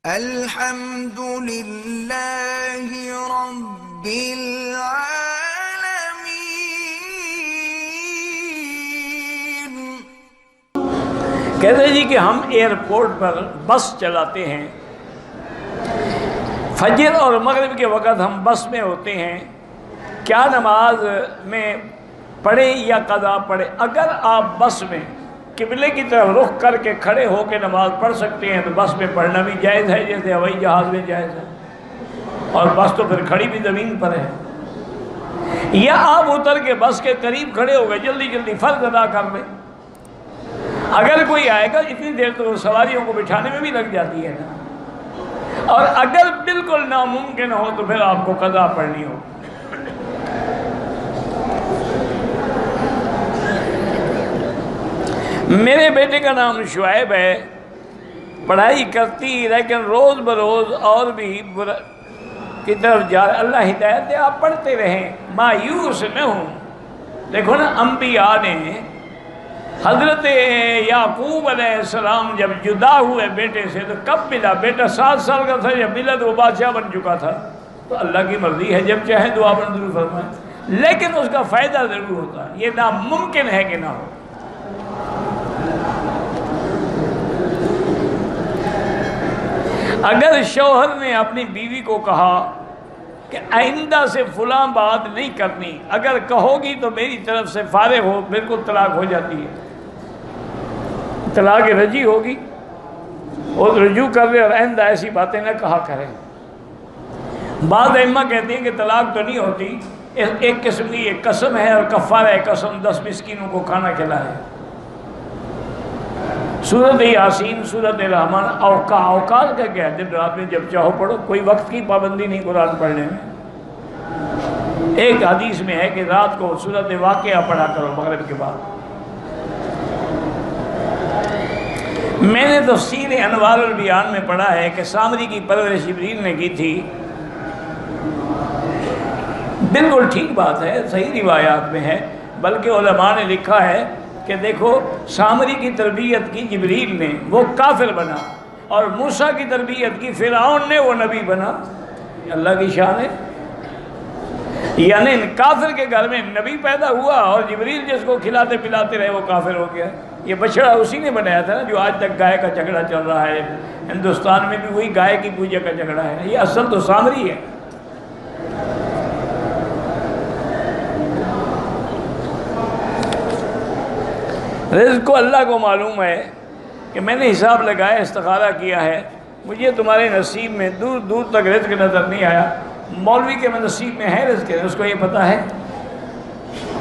الحمد للہ رب العالمین۔ کہتے ہیں جی کہ ہم ایئرپورٹ پر بس چلاتے ہیں، فجر اور مغرب کے وقت ہم بس میں ہوتے ہیں، کیا نماز میں پڑھیں یا قضا پڑھیں؟ اگر آپ بس میں قبلے کی طرف رخ کر کے کھڑے ہو کے نماز پڑھ سکتے ہیں تو بس میں پڑھنا بھی جائز ہے، جیسے ہوائی جہاز میں جائز ہے، اور بس تو پھر کھڑی بھی زمین پر ہے۔ یا آپ اتر کے بس کے قریب کھڑے ہو گئے، جلدی جلدی فرض ادا کر لیں۔ اگر کوئی آئے گا اتنی دیر تو سواریوں کو بٹھانے میں بھی لگ جاتی ہے نا، اور اگر بالکل ناممکن ہو تو پھر آپ کو قضا پڑھنی ہو۔ میرے بیٹے کا نام شعیب ہے، پڑھائی کرتی لیکن روز بروز اور بھی کی طرف جا رہا۔ اللہ ہدایت دے، آپ پڑھتے رہیں، مایوس نہ ہوں۔ دیکھو نا، انبیاء نے حضرت یعقوب علیہ السلام جب جدا ہوئے بیٹے سے تو کب ملا؟ بیٹا 7 سال کا تھا جب ملا تو وہ بادشاہ بن چکا تھا۔ تو اللہ کی مرضی ہے، جب چاہے دعا منظور فرمائے، لیکن اس کا فائدہ ضرور ہوتا ہے، یہ ناممکن ہے کہ نہ ہو۔ اگر شوہر نے اپنی بیوی کو کہا کہ آئندہ سے فلاں بات نہیں کرنی، اگر کہو گی تو میری طرف سے فارغ ہو، بالکل طلاق ہو جاتی ہے، طلاق رجی ہوگی، اور رجوع کر لے اور آئندہ ایسی باتیں نہ کہا کریں۔ بعض ائمہ کہتے ہیں کہ طلاق تو نہیں ہوتی، ایک قسم کی ایک قسم ہے، اور کفارہ قسم 10 مسکینوں کو کھانا کھلائے۔ سورۃ یاسین، سورۃ رحمان، اوقات کا کیا ہے؟ دن رات میں جب چاہو پڑھو، کوئی وقت کی پابندی نہیں قرآن پڑھنے میں۔ ایک حدیث میں ہے کہ رات کو سورۃ واقعہ پڑھا کرو مغرب کے بعد۔ میں نے تفسیر انوار البیان میں پڑھا ہے کہ سامری کی پرورش جبریل نے کی تھی۔ بالکل ٹھیک بات ہے، صحیح روایات میں ہے، بلکہ علماء نے لکھا ہے کہ دیکھو، سامری کی تربیت کی جبریل نے، وہ کافر بنا، اور موسیٰ کی تربیت کی فرعون نے، وہ نبی بنا۔ اللہ کی شان ہے، یعنی کافر کے گھر میں نبی پیدا ہوا، اور جبریل جس کو کھلاتے پلاتے رہے وہ کافر ہو گیا۔ یہ بچڑا اسی نے بنایا تھا نا، جو آج تک گائے کا جھگڑا چل رہا ہے ہندوستان میں بھی، وہی گائے کی پوجا کا جھگڑا ہے، یہ اصل تو سامری ہے۔ رزق کو اللہ کو معلوم ہے کہ میں نے حساب لگایا، استخارہ کیا ہے، مجھے تمہارے نصیب میں دور دور تک رزق نظر نہیں آیا۔ مولوی کے نصیب میں ہے رزق، اس کو یہ پتہ ہے۔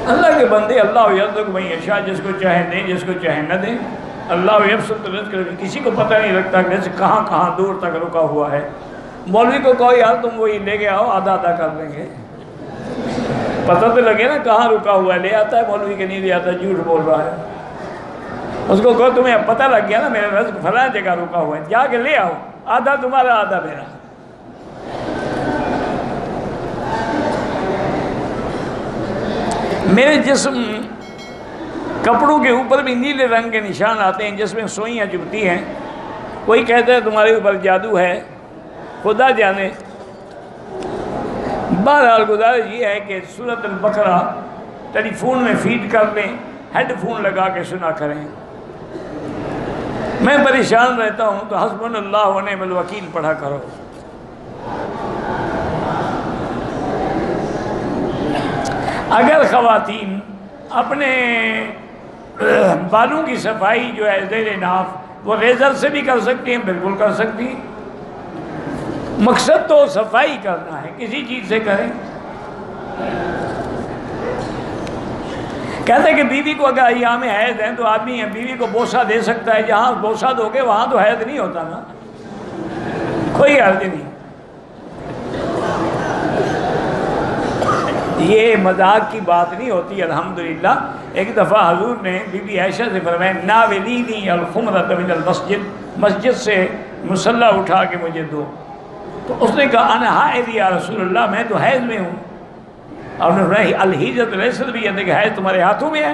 اللہ کے بندے، اللہ یرزق من یشاء، جس کو چاہے دیں، جس کو چاہے نہ دیں۔ اللہ یبسط الرزق، کسی کو پتہ نہیں لگتا کہ رزق کہاں کہاں دور تک رکا ہوا ہے۔ مولوی کو کہو یار تم وہی لے کے آؤ، آدھا آدھا کر دیں گے، پتہ تو لگے نا کہاں رکا ہوا ہے۔ لے آتا ہے مولوی کے نہیں لے آتا، جھوٹ بول رہا ہے۔ اس کو کہو تمہیں پتہ لگ گیا نا میرا رزق فلاں جگہ رکا ہوا ہے، جا کے لے آؤ، آدھا تمہارا آدھا میرا۔ میرے جسم کپڑوں کے اوپر بھی نیلے رنگ کے نشان آتے ہیں، جس میں سوئیاں چبھتی ہیں۔ کوئی کہتا ہے تمہارے اوپر جادو ہے، خدا جانے۔ بہرحال گزارش یہ ہے کہ سورۃ البقرہ ٹیلی فون میں فیڈ کر لیں، ہیڈ فون لگا کے سنا کریں۔ میں پریشان رہتا ہوں تو حسبنا اللہ و نعم الوکیل پڑھا کرو۔ اگر خواتین اپنے بالوں کی صفائی جو ہے زیر ناف وہ ریزر سے بھی کر سکتی ہیں، بالکل کر سکتی ہیں۔ مقصد تو صفائی کرنا ہے، کسی چیز سے کریں۔ کہتے ہیں کہ بیوی کو اگر ایام حیض ہیں تو آدمی بیوی کو بوسہ دے سکتا ہے، جہاں بوسہ دو گے وہاں تو حیض نہیں ہوتا نا، کوئی حرج نہیں۔ یہ مذاق کی بات نہیں ہوتی، الحمدللہ۔ ایک دفعہ حضور نے بی بی عائشہ سے فرمایا ناولینی الخمرۃ من المسجد، مسجد سے مصلی اٹھا کے مجھے دو۔ تو اس نے کہا انا حائض یا رسول اللہ، میں تو حیض میں ہوں۔ اور الحیضۃ لیست بیدک، کہ حیض تمہارے ہاتھوں میں ہے۔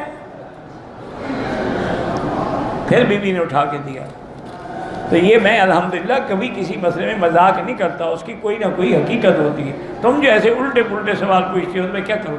پھر بی بی نے اٹھا کے دیا۔ تو یہ میں الحمدللہ کبھی کسی مسئلے میں مذاق نہیں کرتا، اس کی کوئی نہ کوئی حقیقت ہوتی ہے۔ تم جو ایسے الٹے پلٹے سوال پوچھتے ہو تو میں کیا کروں؟